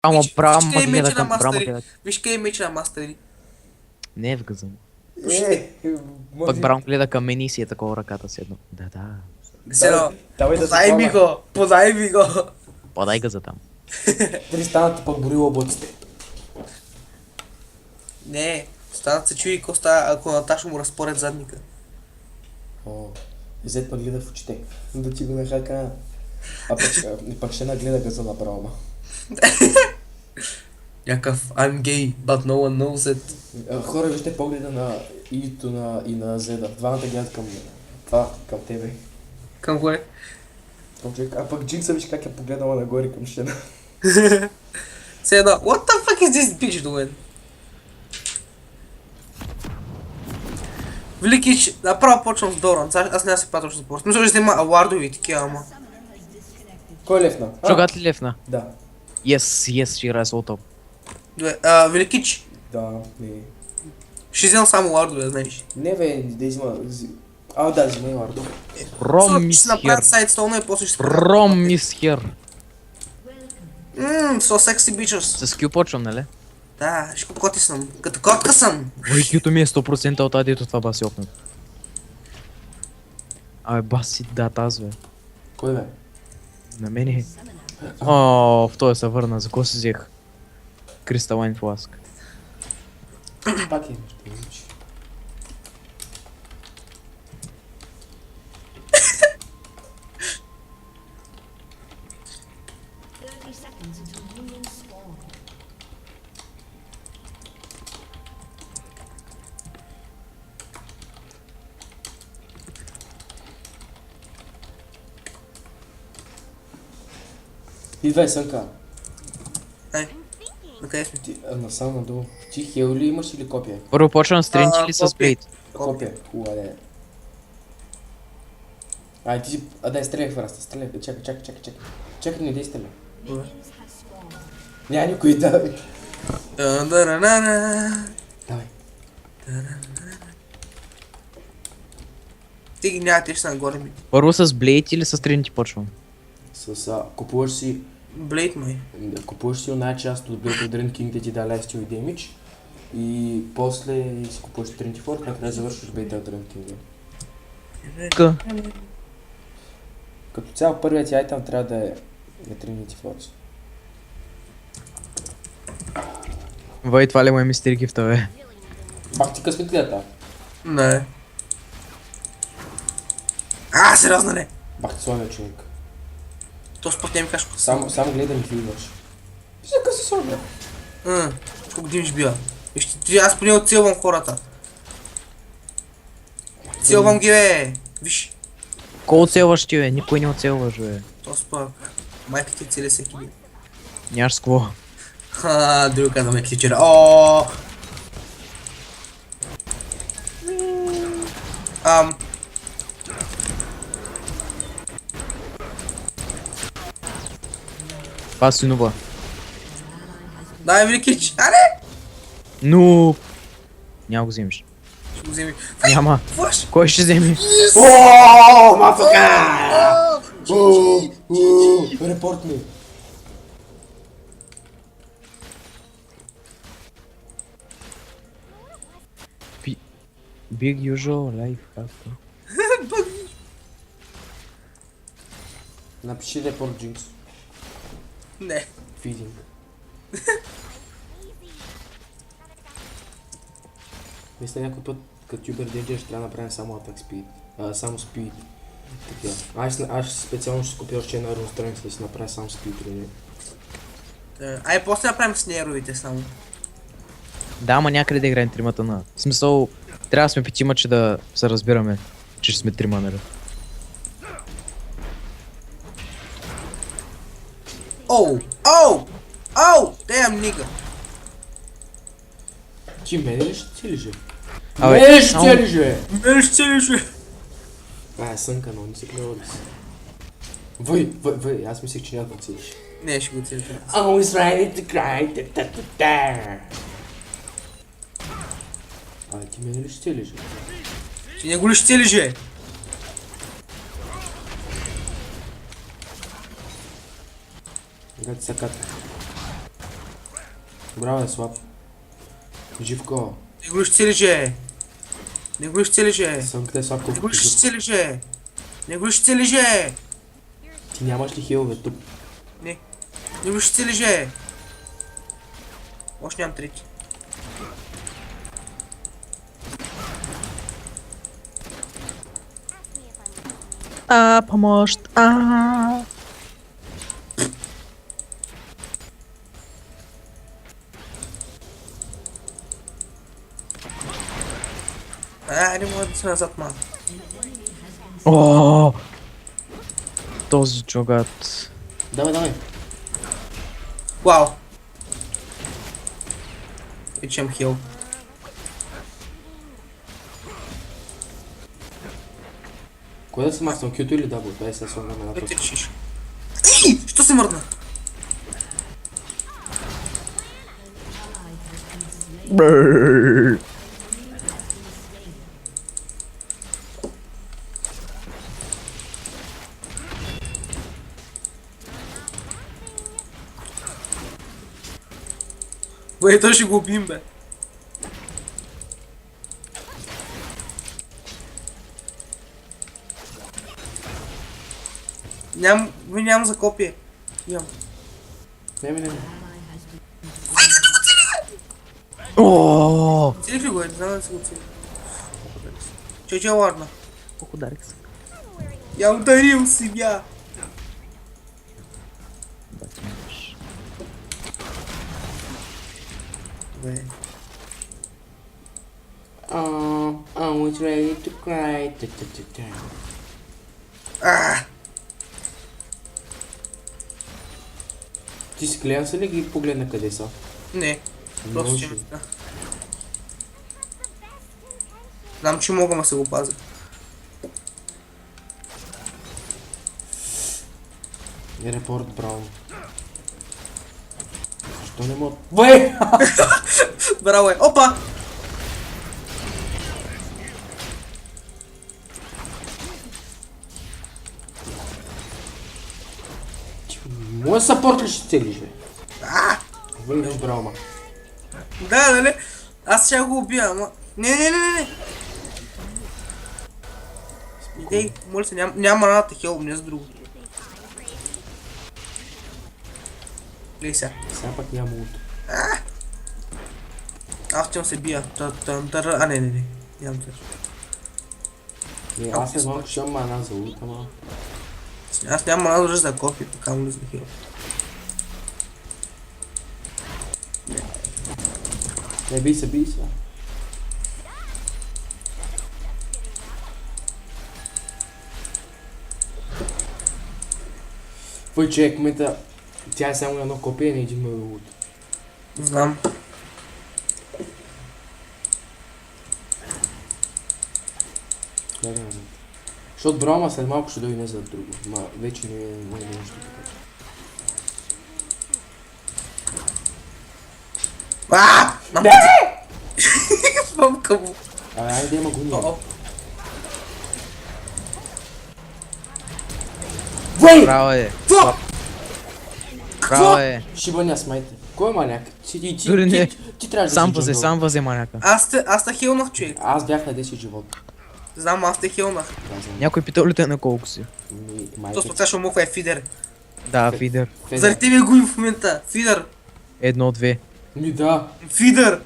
Ама право Виж ма къде е гледа меча на към, право ма мастери. гледа. Виж къде е меча на мастери. Не е в газъм. Може... Пък Браун гледа към мен и си е такова ръката си едно. Да. Седно. Давай да се Подай ми хвана. го. Подай ми го. Подай газа там. Дали станат пък бори лоботите. Не. Станат се чуи какво става, ако Наташа му разпоред задника. О, Зет ме гледа в очите. Да ти го нахака. А пък ще нагледа газа направо, ма. Някакъв I'm gay, but no one knows it. Хора, вижте погледа на Ито и на Зеда. Двамата гледат към тебе. Към кое? Към човек. А пък Джинкса виж как е погледала нагоре към щена. Седно. What the fuck is this bitch doing? Великич, направо почвам с Доранс. Аз не се патвам с Борс. Мисля, че има awardови и такива, ама. Кой е лефна? Шогат ли левна? Да. Yes, she rise all top. Добре, Великич, Да, не. ще вземам само awardове, знаеш. Не бе, да взима... да, взима и Лардо. Ром Ще is направят here. сайдстолна и после ще се Ром is here. so sexy bitches. С Q почвам, нали? Да, ще коти съм. Като котка съм. Ой, Q-то ми е 100% от адието това баси опнат. Абе, баси дата аз, бе. Кой бе? На мен е. О, в този се върна, за кого си взех? Кристалайн фласк. Пак е нещо различи. Идвай, Сънка. Ай, накъде сме? Ти, насам надолу. Ти хел ли имаш или копия? Първо почвам с тренчи или с копия. блейд? Копия. Хубава да е. Ай, ти си... дай, стреляй в раста, стреляй. Чакай. Чакай, не дей стреляй. Добре. Няма никой да... Та-да-на-на-на. Давай. Ти ги няма, ти ще са нагоре ми. Първо с блейд или с тренчи почвам? Купуваш си... Блейд май. Купуваш си една част от Blade of the Ring King да ти да lifesteal и damage. И после си купуваш Trinity Force, накрая завършваш Blade of the Ring King. К. Като цяло първият ти айтем трябва да е Trinity Force. Вай, това ли му е мистер гифта, бе? Бах ти късмет ли е та? Не. Сериозно не. Бах ти славя човек. То спорт не ми кажеш. Само гледай да ми хилваш. Ти за къси славя. Колко димиш бива. Аз поне отцелвам хората. Целвам ги, бе. Виж. Кой оцелваш ти, бе? Никой не оцелваш, бе. То спак. Майка ти цели всеки ден. Нямаш с кого. Друго казваме кличера. О! Това си нуба. Дай, Великич. Аре! Ну. Няма го вземеш. Ще го вземи. Няма. Флаш! Кой ще вземе? Ооо, мафака! Репорт ми. Big usual life hack. Напиши репорт Джинкс. Не. Фидинг. Мисля някой път, като Uber DJ ще трябва да направим само Attack Speed. Само Speed. Така. Аз специално ще си купя още една Rune Strength да си направя само Speed. Ай, после направим с нейровите само. Да, ама някъде да играем тримата на... В смисъл, трябва да сме петима, че да се разбираме, че ще сме трима, нали? Оу! Оу! Оу! Damn, nigga! Ти мене ли ще целиш, бе? Абе, Мене ли ще само- целиш, бе? Мене ще целиш, бе! Това е сънка, но не си гледал да си. Въй, аз мислех, че няма да целиш. Не, ще го целиш. Always ready to cry, ти мене ли ще целиш, бе? Ти не го ли ще целиш, бе? Когато се ката. Браво, е слаб. Живко. Не го изцелише. Не го изцелише. Сънката е слаб Не колкото го жив. изцелише. Не го изцелише. Ти нямаш ли хилове тук? Не. Не го изцелише. Още нямам трети. Помощ. Не мога да се назад малко. О, този джогат. Давай, давай. Вау. Вече имам хил. Кое да се махнем? Q или W? Дай се слагаме на Кой ти точка. решиш? Ей! Що се мърдна? Бе, той ще го убим, бе. Нямам за копие. Имам. Не. О, Целих ли го е? Не знам да се го цели. Че ладно. колко ударих се. Я ударил себя. Бе. I was ready to cry. Ти си клеян ли ги погледна къде са? Не. Просто Може. че. Знам, че мога да се го пазя. Репорт Браун. Защо не мога? Бе! Браво е. Опа! Моя сапорт ли ще целиш, бе? Върнеш Браума. Да, нали? Аз ще го убия, ама... Не. Идей, моля се, няма маната хел, не за друго. Глей сега. Сега пък няма ут. Аз ще се бия. А, не. Нямам се. Аз едно ще имам мана за ут, ама... Аз нямам мана дори за кофе, камо ли за хел. Не, бий се. Твой човек, в момента тя е само едно копие, не един много ут. Знам. Да, назад. Защото Браума след малко ще дойде за друго. Ма вече не е нещо така. Не! Мамка му. Айде има гони. Вей! Браво е. Какво? Браво е. Шибаня смайте. Кой е маняк? Дори не. Ти трябваше Сам да си възе, джунгъл. сам възе маняка. Аз те хилнах, човек. Аз бях на 10 живота. Знам, аз те хилнах. Да, знам. Някой питал ли те на колко си? Майка. То специално муха е фидер. Да, фидер. Заради тебе го в момента. Фидер. 1-2. Да. Фидер.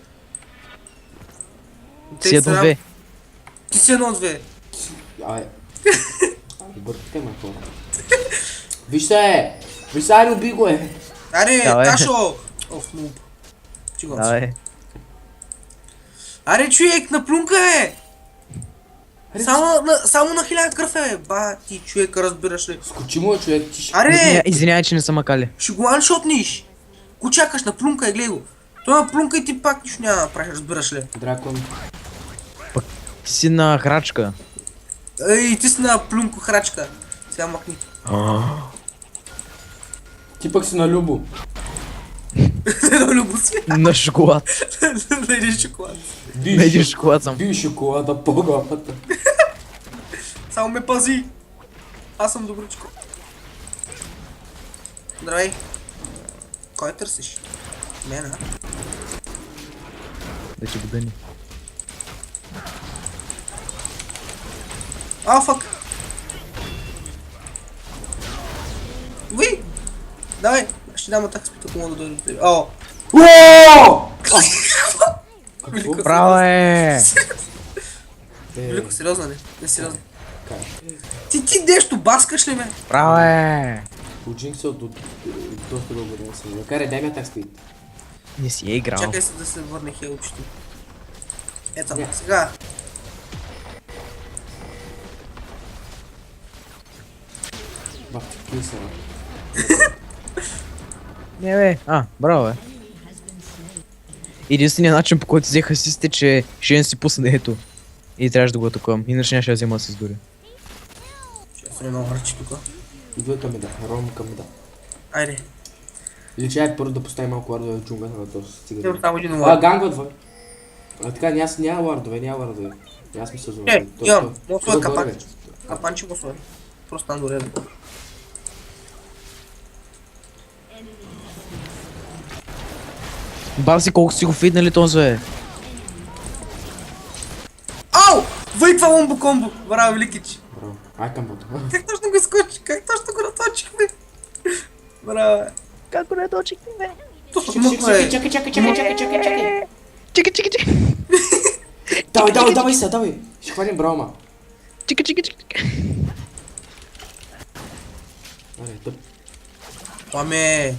Си 1-2. Ти си 1-2. Абе. Бъркате ме хора. Виж се! Виж се, аре, уби го е! Аре, Давай. Ташо! Оф, нуб. Чигон Да, се. е. Аре, човек, наплюнка е! Аре, Само на 1000 кръв е, ба, ти човека, разбираш ли? скочи му е човек, ти ще... Аре, Извинявай, че не съм макали. ще го аншотниш! Го чакаш, наплюнка е, гледай го. Той наплюнка и ти пак нищо няма да правиш, разбираш ли? Дракон. Ти си на храчка. Ей, ти си на плюнко храчка. Сега махни. Ти пък си на Любо. На любо си. На шоколад. Да идеш шоколад. Не един шоколад съм. Бий шоколада по главата. Само ме пази. Аз съм добричко. Здравей. Кой търсиш? Мен, а? Да ти будани. А, фак! Ви! Давай! Ще дам атак спит, ако мога да дойде до тебе. О! Велико, Право е! Велико, сериозно ли? Не сериозно. Как? Ти нещо баскаш ли, бе? Право е! Учих се от доста дълго време съм. Макар дай ми атак спит. Не си е играл. Чакай се да се върне хелчето. Ето, Не. сега. Бах, ти са. Не бе. Браво бе. Единственият начин, по който взех асист е, че Шен си пусне ето. И трябваше да го атакувам. Иначе нямаше да взема асист дори. Ще съм едно върчи тук. Идва към да, ром към да. Айде. Или че първо да поставим малко вардове в джунглата на този стига. Имам само един А, лад. гангват вън. А така, няма вардове. Аз ми се звън. Не, имам. Мога да сложа капак. Капанче го сложи. Просто там добре. Баси, колко си го фиднали този бе. Ау! Въй това ломбо комбо! Браво, Великич! Браво. Ай към бото. Как точно го скочи? Как точно го наточихме? Браво. Как го не дочихме бе? Чакай. Чекай. Давай се, давай. Ще хванем брома. Чекай. Аре, тъп. Паме!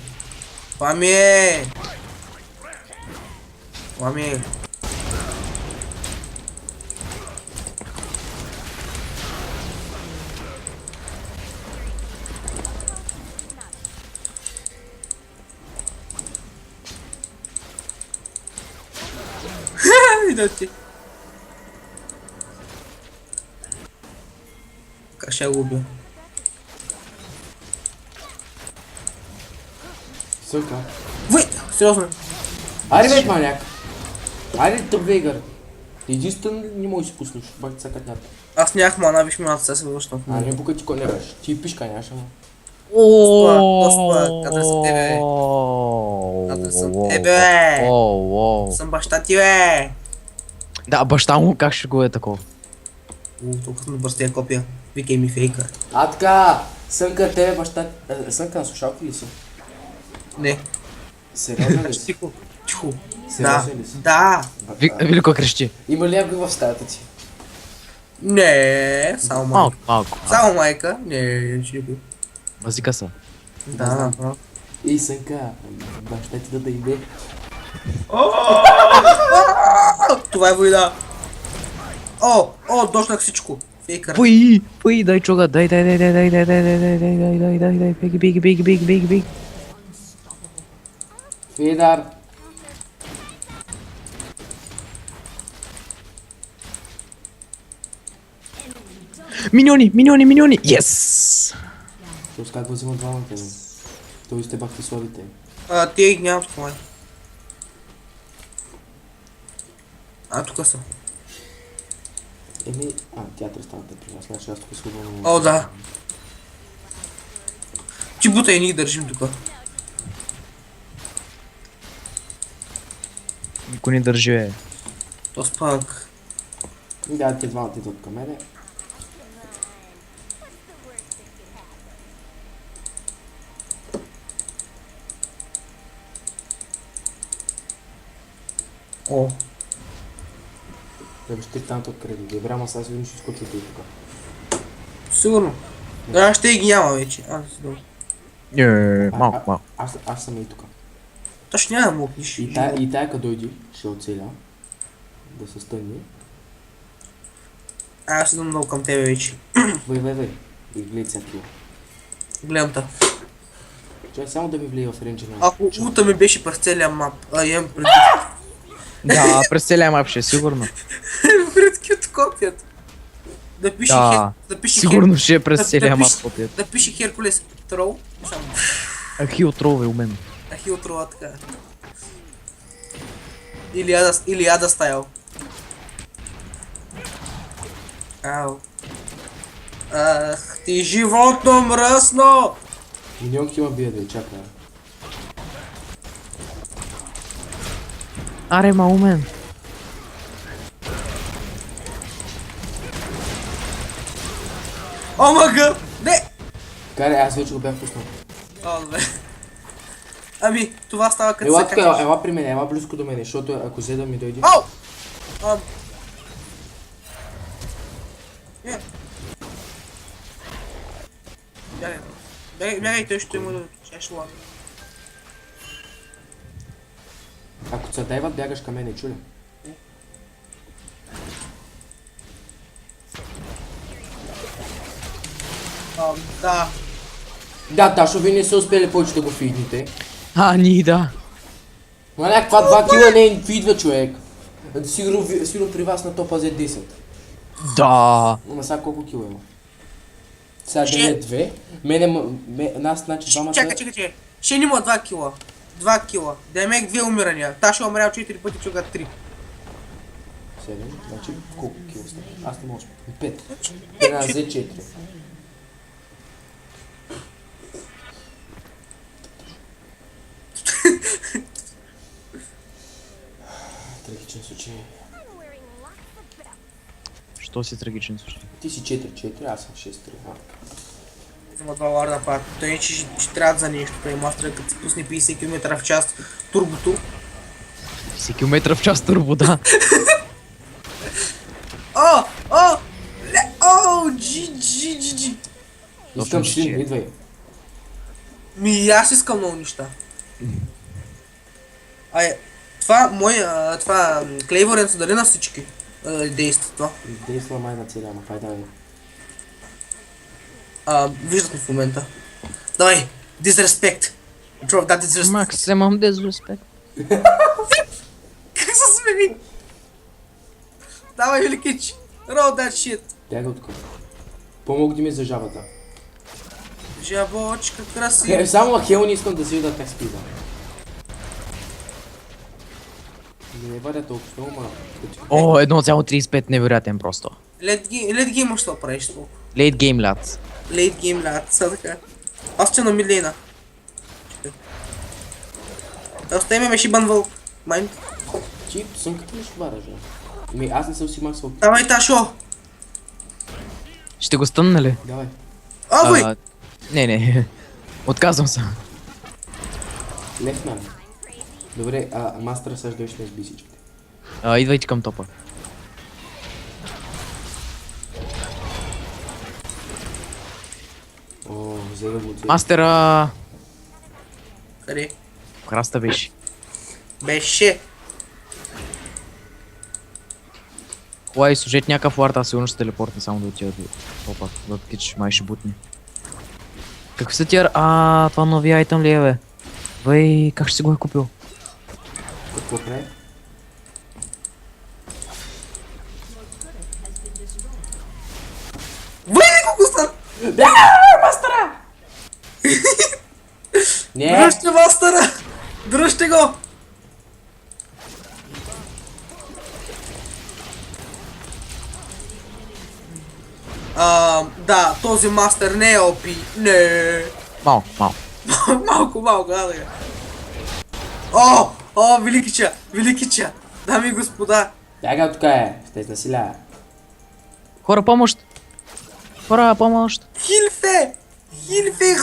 Идете. Как ще го убия? Съка. Въй! Сериозно. Аре, бе, маняк. Аре, тъп вегър. Единствен не можеш да си пуснеш. Бах ти сакат нята. Аз нямах мана, виж ми мана, сега се връщам. Не бука ти не беше. Ти пишка нямаш, ама. Кадър съм тебе, бе. Съм баща ти, бе. Да, баща му как ще го е такова? Толкова съм добър с тия копия. Викай ми фейка. А така, Сънка, тебе баща... Сънка на слушалки ли си? Не. Сериозно ли си? Тихо. Тихо. Да. Сериозно ли си? Да. Велико крещи. Има ли някой в стаята ти? Не. Само майка. Малко. Само майка. Не, ще би. Мазика са. Да, направо. Ей, Сънка, баща ти да иде. Това е война. Дошнах всичко. Фейкър. Пуй, дай чуга, дай, биги. Фидар. Миньони! Yes! Тоест как го взимат двамата, бе? Той сте бахте слабите. Те ги нямам с това. Тук са. Тя става да при нас, значи аз тук свободно... О, да. Ти бута и ние държим тук. Никой не държи, бе. То спак. Да, те двамата идват към мене. О. Да ще там от кредит. Добре, ама сега сигурно ще изкочи от тук. Сигурно. Да, ще ги няма вече. Си добре. Малко. Аз съм и тук. Точно няма мокниш. И тая като дойди, ще оцеля. Да се стъгне. Аз идвам много към тебе вече. Вай. И гледай всякива. Гледам та. Чай само да ми влие в рейнджа на... Ако лута ми беше през целия мап, имам предвид. Да, през целия мап ще, сигурно. Предкито копията. Да пише Да, да пише сигурно ще е през да целия мап пише- копия. Да пише Херкулес Трол. Само. Ахил тролове у мен. Ахил Трола така. Или Ада Стайл. Ау. Ах, ти животно мръсно! Миньонки има бие да я чака. Аре, ма умен. О, мага! Не! Карай, аз вече го бях пуснал. О, добре. Ами, това става като Ела се тук, качеш. ела при мен, ела близко до мене, защото ако взе да ми дойде. Ау! Е. Бягай. Бягай, той ще му да чешла. Ако се дайват, бягаш към мене, чули? Да. Да, Ташо, вие не са успели повече да го фидните. Ние да. Ма някаква 2 кила не фидва човек. Сигурно при вас на топа взе 10. Да. Ама сега колко кила има? Сега дене 2. Мене, нас значи двама са... Чакай. Ще има 2 кила. 2 кила. Демек 2 умирания. Та ще умрял 4 пъти, чуга 3. 7, значи колко кила сте? Аз не мога. 5. Една взе 4. Трагичен случай. Що си трагичен случай? Ти си 4-4, аз съм 6-3. Има 2 ларда пак. Той не че ще трябва за нещо. Той мастера като се пусне 50 км в час турбото. 50 км в час турбо, да. О! Джи. Искам шлин, идвай. Ми аз искам много неща. Това клейворенцо дали на всички действа това? Действа май на целия, ама хай да не. Виждат ми в момента. Давай, disrespect. Drop that disrespect. Максимум дезреспект. Как се смени? Давай, Великич. Roll that shit. Бяга от тук. Помогни ми за жабата. Жабочка красива. Само Хел не искам да си видя как спида. Не бъде толкова много, ма... О, 1,35 невероятен просто. Late game може да правиш толкова. Late game, lads. Late game, лад. Сега така. Аз ще на мидлейна. Остави ме ще банвал. Майн. Ти сънката ли ще бараш, бе? Ами аз не съм си максвал. Давай, Ташо. Ще го стънна ли? Давай. Овой! Не. Отказвам се. Лефман. Добре, мастера сега ще ме сби всичките. Идвайте към топа. О, взе да го отведе. Мастера... Къде? В храста беше. Беше. Хубави, служете някакъв лард, аз сигурно ще телепортне само да отида до топа. Въпреки че май ще бутне. Какви са тия... това нови айтъм ли е, бе? Бей, как ще си го е купил? Какво прави? Въй, колко стан! Не! Дръжте мастера! Дръжте го! Да, този мастер не е опи. Не. Малко. Малко, да. О, Великича! Дами и господа! Бяга тук е! Сте насиля. Хора, помощ! Хилфе,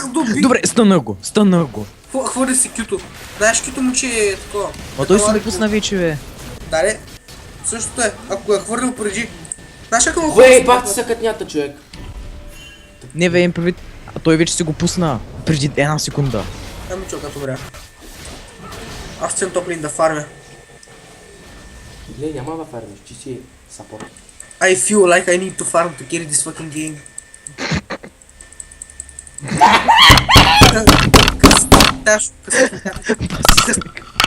доби! Добре, стънах го. Хвърли си кюто. Знаеш кюто му, че е такова. А той се ме пусна вече, бе. Да, същото е. Ако го е хвърлил преди. Знаеш как му Вей, пак ти са кътнята, човек. Не, бе, им предвид. А той вече си го пусна. Преди една секунда. Ами чо, като умря. Аз съм топлин да фармя. Не, няма да фармиш, ти си сапорт. I feel like I need to farm to carry this fucking game.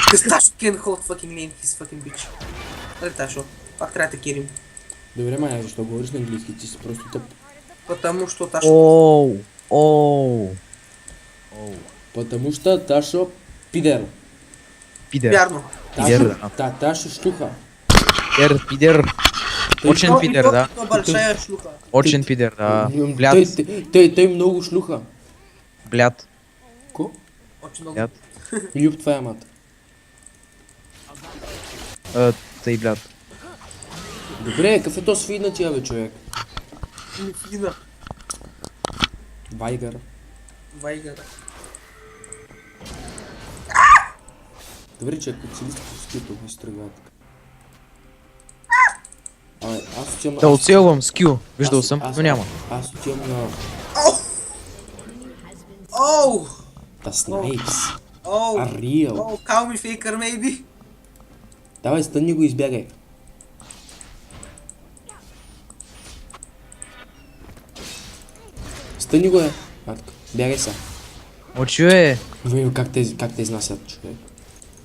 Cause Tasho can't hold fucking lane, he's fucking bitch. Нали Ташо, пак трябва да керим. Добре, мая, защо говориш на английски? Ти си просто тъп. Потому що Ташо... Оу. Потому що Ташо пидер. Пидер. Вярно. Пидер, Ташо шлюха. Пидер. Очень пидер, да. То большая шлюха. Очень пидер, да. Блядь. Той много шлюха. Блядь. Ко? Очень много. Блядь. Люб твоя мат. Тъй, блядь. Добре, какъв е то свиднатия, бе, човек? Фина. Вайгър. Вайгър. Добре, че ако целите по скито, ми стръгват. Абе, аз отивам... Да оцелвам скил. Виждал Аз- съм, аз- но няма. Аз отивам на... Оу! The Snipes. Оу! A real. Оу, call me faker, maybe. Давай, стънни го и избягай. Стънни го е. Матка, бягай са. Очи, бе. Видим как те изнасят, човек.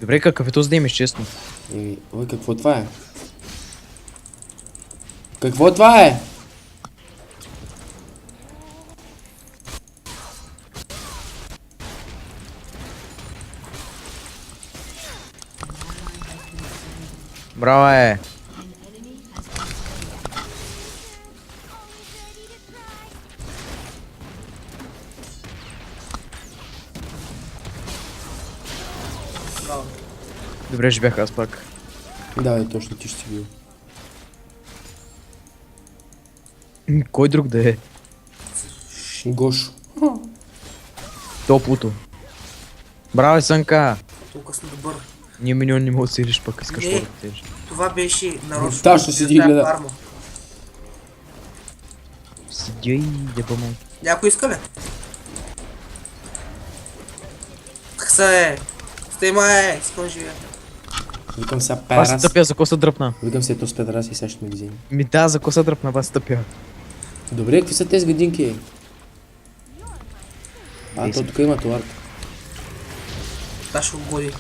Добре, какъв е този да имаш, честно. Еми, ой, какво това е? Какво това е? Браво, е. Браво. Добре, ще бях аз пак. Давай, точно ти ще си бил. Кой друг да е? Гошо. Топлото. Браво, Сънка. Толкова съм добър. Ние миньон не мога да целиш, пък искаш Не. да целиш. Това беше нарочно. Да, ще седи и за тази гледа. фарма. Седя и деба му. Някой иска ли? Кса Снимай, искам живея. Викам сега Аз се перас. тъпя, за коса дръпна. Викам се то с педрас и сега ще ме вземе. Ми да, за коса дръпна, аз тъпя. Добре, какви са тези гадинки? А, то Десет. тук има товар. Да, ще го годи.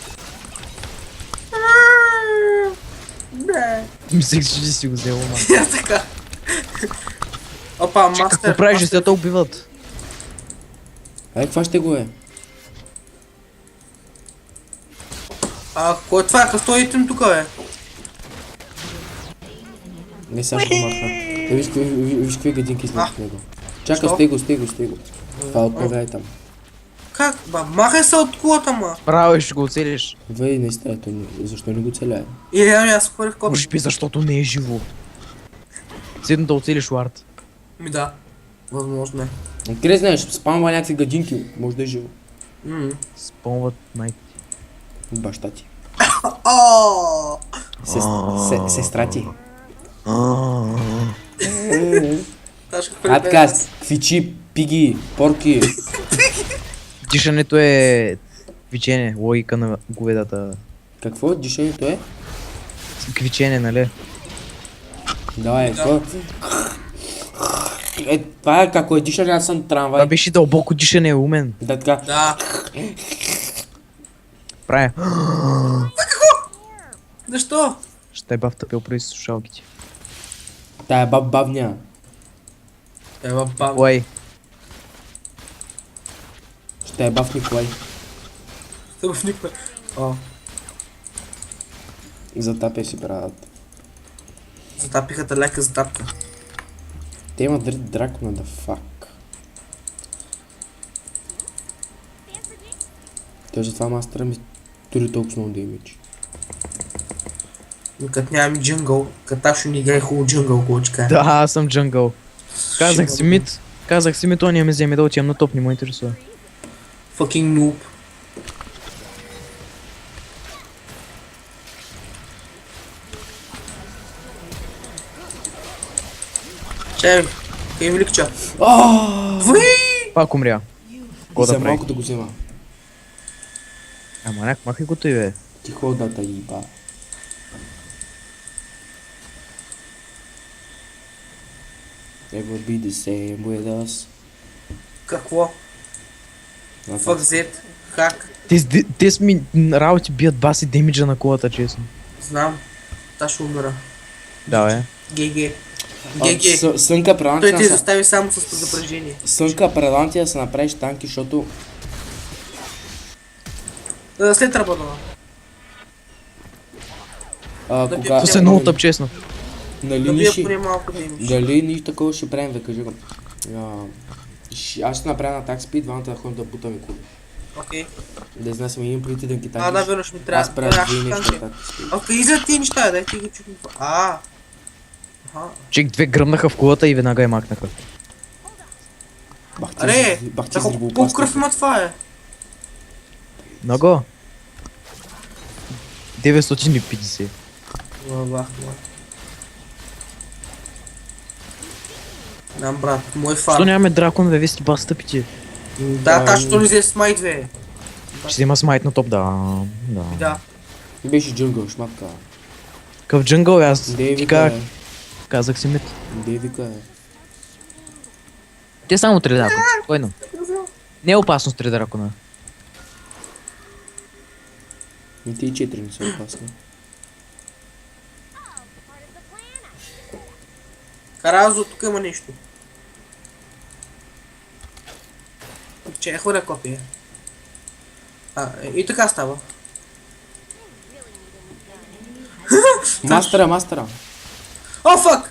Бре. Мислех, че си го взел, ма. Я така. Опа, мастер. Какво правиш, че те убиват? Ай, каква ще го е? Кой е това? Какъв той итем тук е? Не, сега ще го маха. Виж какви гадинки след него. Чакай, Що? стей го. Това от новия там. Как? Ба, махай се от кулата, ма. Браво, ще го оцелиш. Вей, наистина, защо не го целяе? Аз хвърлих копи. Може би защото не е живо. Седно да оцелиш Уард. Ми да. Възможно е. Къде знаеш, спамва някакви гадинки, може да е живо. Спомват майка. Баща ти. О! Сестра ти. Аз ще А хвърля така, без. квичи, пиги, порки. Дишането е квичене, логика на говедата. Какво? Дишането е? Квичене, нали? Давай, какво? Това е како е дишане, аз съм Това трамвай. беше дълбоко дишане, умен. Да, така. Да. Правя. Защо? Ще е бав тъпил преди слушалките. Тая бавня. Ева, бам. Ой, Ще е бав Николай. В никой. О, Затапя си брат. затапиха лека затапка. Те имат дракона, да фак. Той затова мастера ми тури толкова много демидж. Като нямам и джунгъл, като Ташо ни играе хубаво джунгъл, колчка. да, аз съм джунгъл. Казах си мид. Казах си мид, он не ме вземе да отивам на топ, не му интересува. Fucking noob. Чай, къде ми ликча? Вуи! Пак умря. Какво За да прави? малко да го взема. Ама няк, махай го той, бе. Тихо да та иба. Never be the same with us. Какво? Fuck Z, хак, Те с ми работи бият баси демиджа на колата, честно. знам. Ташо умира. Да, бе. ГГ. ГГ. Сънка, Той те предлагам застави само с предупреждение. Сънка, предлагам ти да се направиш танки, защото... След работа. Да Кога... бия- То се много тъп, честно. Нали Да ни бия ще... поне малко да имаш. Дали ние такова ще правим, да кажа го. Аз ще направя на так спид, двамата да ходим да бутаме кули. Окей. Да изнасяме един преди да ги Да, танкиш. верно, ще ми трябва. Аз правя две ще неща, танкия. така спи. Окей, и за тия неща, дай ти ги чукам. Аха. Чик, две гръмнаха в кулата и веднага я макнаха. Аре, Бах ти за колко зрибоопасна. кръв има това е? Много. 950. Бах, мой. Дам, брат, мой Що фарм. нямаме дракон, бе, вие сте бас тъпите. Да, та, що не взе смайт, бе. Ще има смайт на топ, да. Да. Беше джунгъл, шматка. Къв джунгъл, аз Де ти вика, казах си мит. Де вика. Те само 3 дракона, спокойно. Не е опасно с 3 дракона. И ти и 4 не са опасни. Каразо, тук има нещо. Че, хвърля копия. И така става. Мастера. О, фак!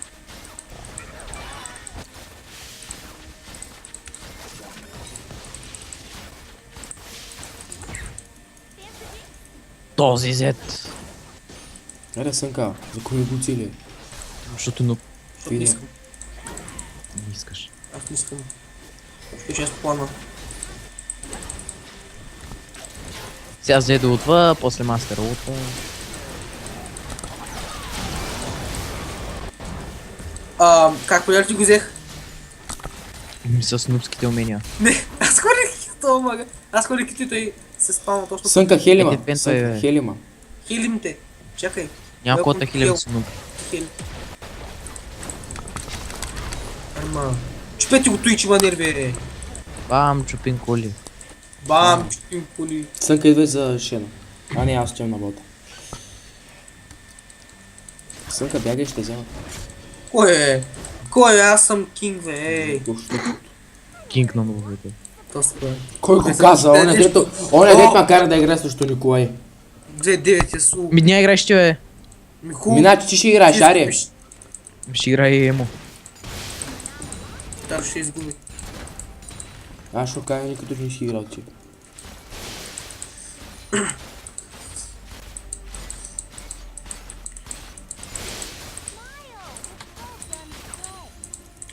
Този зет. Аре, Сънка, за кой го цели? Защото но Защото не искам. не искаш. Аз не искам. Ще част плана. Сега взе да утва, после мастера утва. Как понял ти го взех? С нубските умения. Не, аз хвърлих хито, мага. Аз хвърлих хито и той се спална точно. Сънка, Хелима. Еди, пенто Сънка, е. Хелима. Хилим те. Чакай. Няма кота Welcome to хиляда Hell. с нуб. Хил. Ама. Чупете го той, че има нерви. Бам, чупин коли. Бам, чупим поли. Сънка, идвай за Шена. А не, аз отивам на бота. Сънка, бягай, ще взема. Кой е? Кой е? Аз съм кинг, бе, ей. Кинг на новите. То спа. Кой го каза? Оня дето ма кара да играе срещу Николай. 2-9 е су. Ми дня играеш ти, бе. Миху. Миначе, ти ще играеш, аре. Ще играе емо. Да, ще изгуби. Аз ще кажа, никато не си играл ти.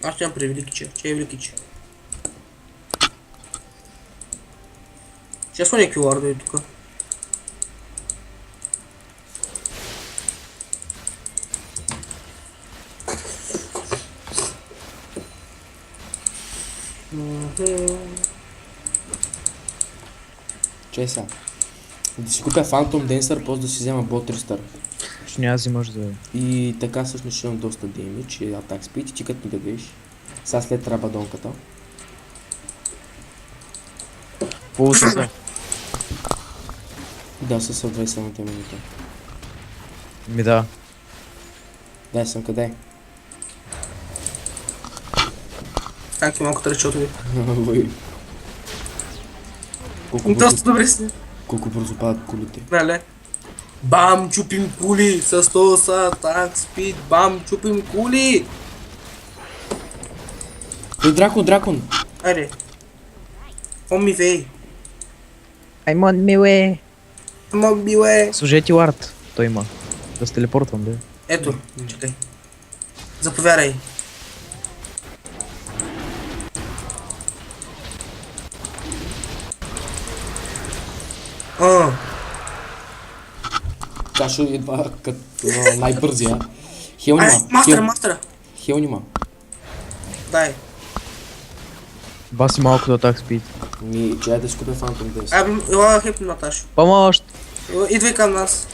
Аз ще имам при Великиче. Че е Великиче? Ще сложи QR да е тук. Чай сега. Да си купя Phantom Dancer, после да си взема Bot 300. Ще няма да взимаш за... И така всъщност ще имам доста damage и атак speed и ти като ми дадеш. Сега след рабадонката. Полуса. Да, със 27 минута. Ми да. Дай съм къде? Как малко тръчото ви. Ой. Доста добре си. Колко бързо падат колите. Нали? Бам, чупим кули с 100 танк спид. Бам, чупим кули. Ей, дракон! Айде. Он ми вей. Аймон миле. Мон биле. Служете лард. Той има. Да се телепортвам, бе. Ето, чакай. Заповядай. Кашо идва като най-бързия. Хел Ай, нима. мастера. Хел нима. Дай. Баси малко до атак спид. Ми, че да си купя Phantom Dancer. Ела хеп Наташ. Помощ! Идвай към нас.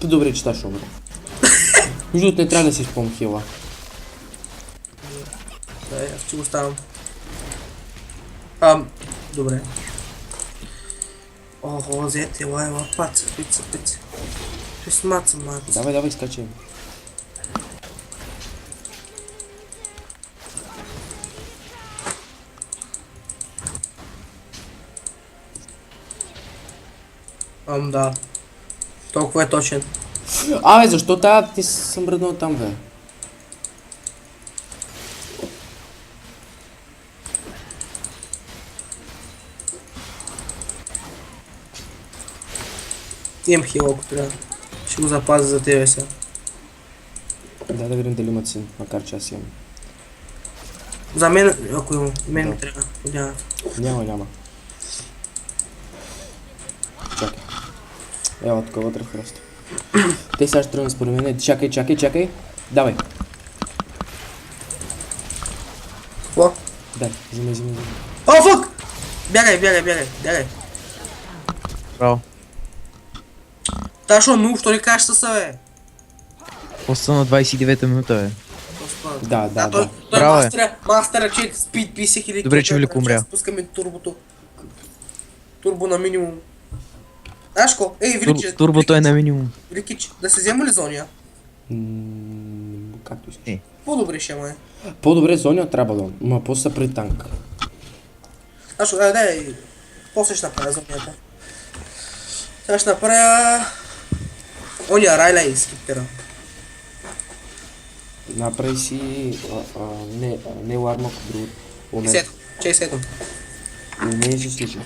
Добре, че ще умре. Между другото не трябва да си спомня хила. Дай, аз ще го ставам. Добре. Ого, зете, ела, паца, пица. Ще смаца, маца. Давай, скачай. Да. Толкова е точен. Абе, защо тази ти съм мръднал там, бе? Имам хил, ако трябва. Ще го запазя за тебе сега. Дай да видим дали имат син, макар че аз имам. За мен, ако имам, мен ми Да. трябва. Няма. Няма. Чакай. Ела, тук вътре в храста. Те сега ще тръгнат според мен. Чакай. Давай. Какво? Дай, взимай. О, фък! Бягай. Браво. Ташо, ну, що ли кажеш съса, бе? Поста на 29-та минута, бе. Да. Той Браво, е. мастера, че спид 50 хиляди. Добре, че Велико умря. Спускаме турбото. Турбо на минимум. Дашко, ей, Величе. Турбото е на минимум. Великич, да се взема ли зония? Както искаш. Е. По-добре ще ме. По-добре зоня трябва да, ма после при танк. Дашко, дай. После ще направя зонията. Сега ще направя... Оня, Райла и скиптера. Направи си... не лармак, друго. Чей сетом. Не се случи.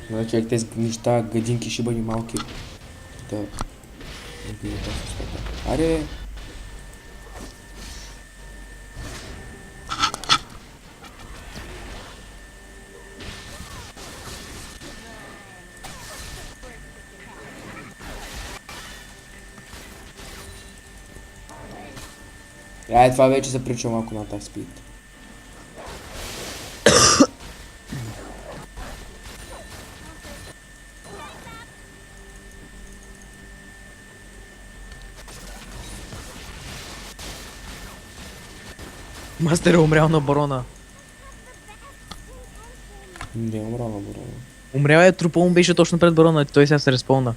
Значи, тези неща, гадинки ще бъде малки. Да. Аре! Това вече се прича малко на тази спид. Мастер е умрял на барона. Не е умрал на барона. Умрял е, трупа му беше точно пред барона, той сега се респълна.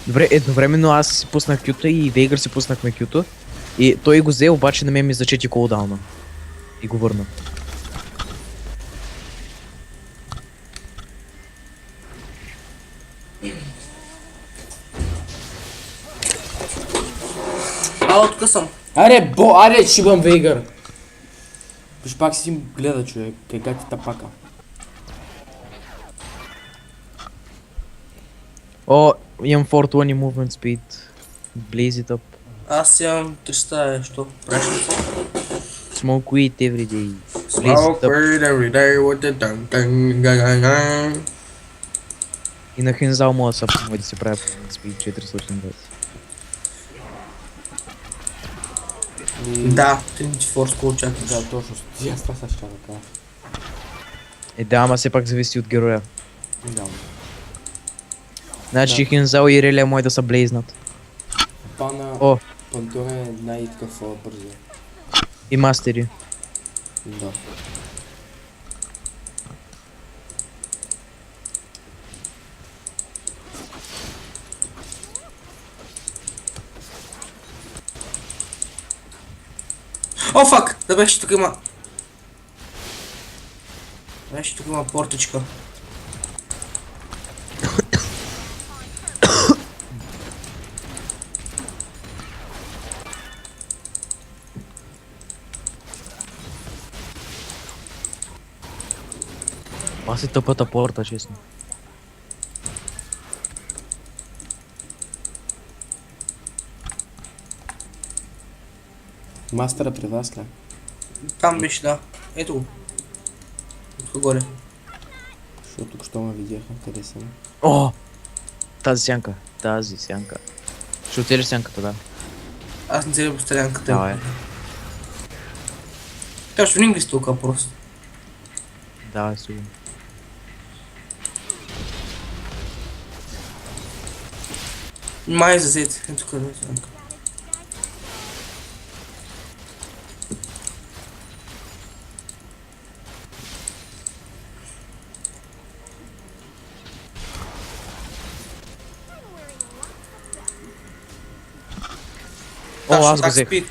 Добре, едновременно аз си пуснах кюта и Вейгър си пуснахме кюто. И той го взе, обаче на мен ми зачети колдауна. И го върна. Тук съм. Аре, шибам Вейгър! Виж пак си гледа, човек, как ти тапака. О, имам 420 movement speed. Blaze it up. Аз имам 300, що? Правиш ли? Smoke weed every day. Smoke weed every day with the dun. И на Хензал мога да се апнува да се прави movement speed 420. Да, Trinity Force Call чакаш. Да, точно. Аз това ще кажа. Да, ама все пак зависи от героя. Да. Значи Хензал и Релия може да са блейзнат. О! Пантора е най-такъв бързо. И мастери. Да. О, фак! Да беше тук има... портичка. Аз е тъпата порта, честно. Мастера при вас ли? Там беше, да. Ето го. Тук горе. Защото тук що ме видяха, къде съм. О! Тази сянка. Ще отидеш сянката, да. Аз не целя по стрелянката. Давай. Така ще винаги с тук просто. Давай, сигурно. Май за зет. Ето тук е стрелянка. О, аз го Так взех. спид.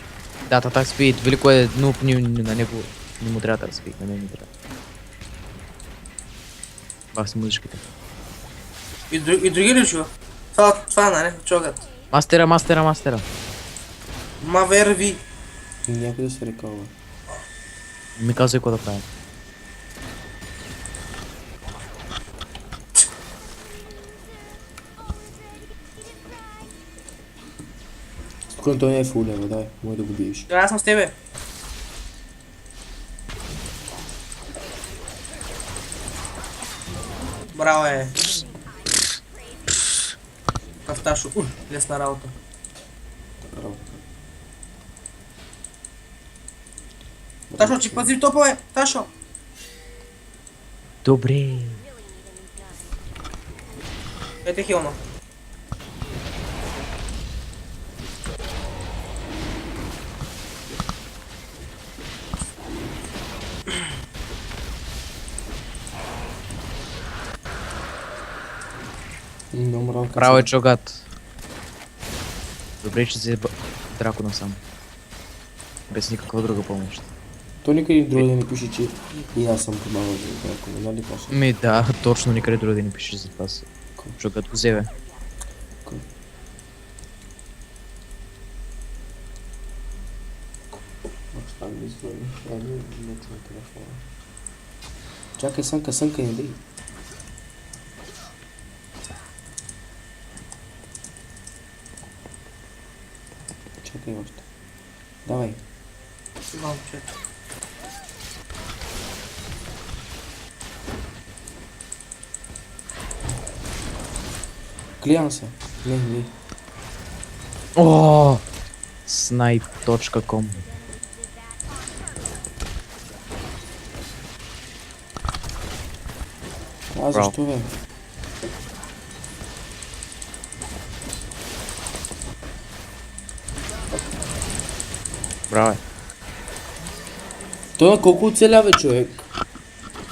Да, так спид. Велико е, но на него не му трябва да спид, на мен не трябва. Бах си музичката. И други ли чува? Това е, нали? Чогат. Мастера. Ма верви. Някой да се рекава. Ми казвай какво да правим. Спокойно, той не е фул лева, дай, може да го биеш. Да, аз съм с тебе. Браво е. Кафташо. Лесна работа. Браво. Ташо, че пази топове. Ташо. Добре. Ете хилно. Много мрал. Право е Чогат. Добре, че си драко насам. Без никаква друга помощ. То никъде друго да не пише, че и аз съм помагал за драко, нали Паша? Ми да, точно никъде друга да не пишеш за това. Чогат го вземе. Там ми звъни, не чуя телефона. Чакай, сънка, не дай. Чакай още. Давай. Имам че. Клиям се. Не. О, Snipe.com. Защо бе? Браво е. Той на колко оцелява човек?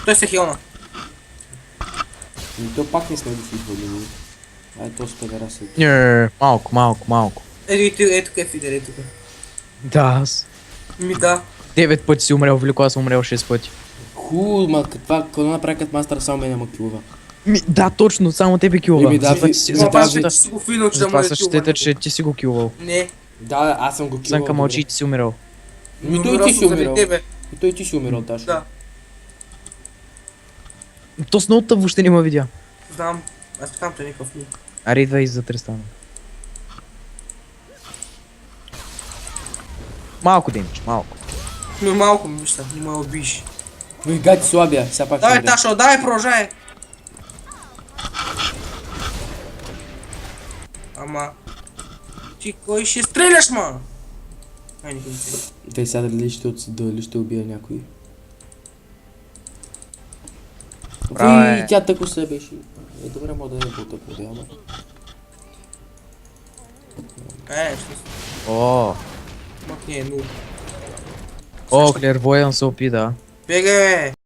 Той се хилна. И то пак не сме го фидвали. Ай, то спедера се. Малко. Ето къде фидер, ето къде. Да, аз. Ми да. 9 пъти си умрел, велико аз съм умрел 6 пъти. Ма какво направи като мастър, само мен няма килова. Ми, да, точно, само тебе килва. Еми, да, Затова ви- ти си- за затова тази- счита- Че си го финал, че да затова му се счита, че ти си го килвал. Не. Да, аз съм го килвал. Сънка мълчи и ти си умирал. Ми той ти си умирал. Тебе. И той ти си умирал, Ташо. Да. То с ноута въобще не ме видя. Знам. Аз така той никакъв ми. Аре, идва и за Тристана. Малко демидж, малко. Но малко ми вижда, не ме убиш. Ой, гати слабия, сега пак Давай, ще умре. Ташо, давай, продължай. Ама... Ти кой ще стреляш, ма? Ай, никой не се. Те сега дали ще убия някой. Браво е. Ой, тя тако се беше. Добре, мога да не бута по ама. Ще О, мъкни е 0. о, клервоян се опи, да. Бегай, бе!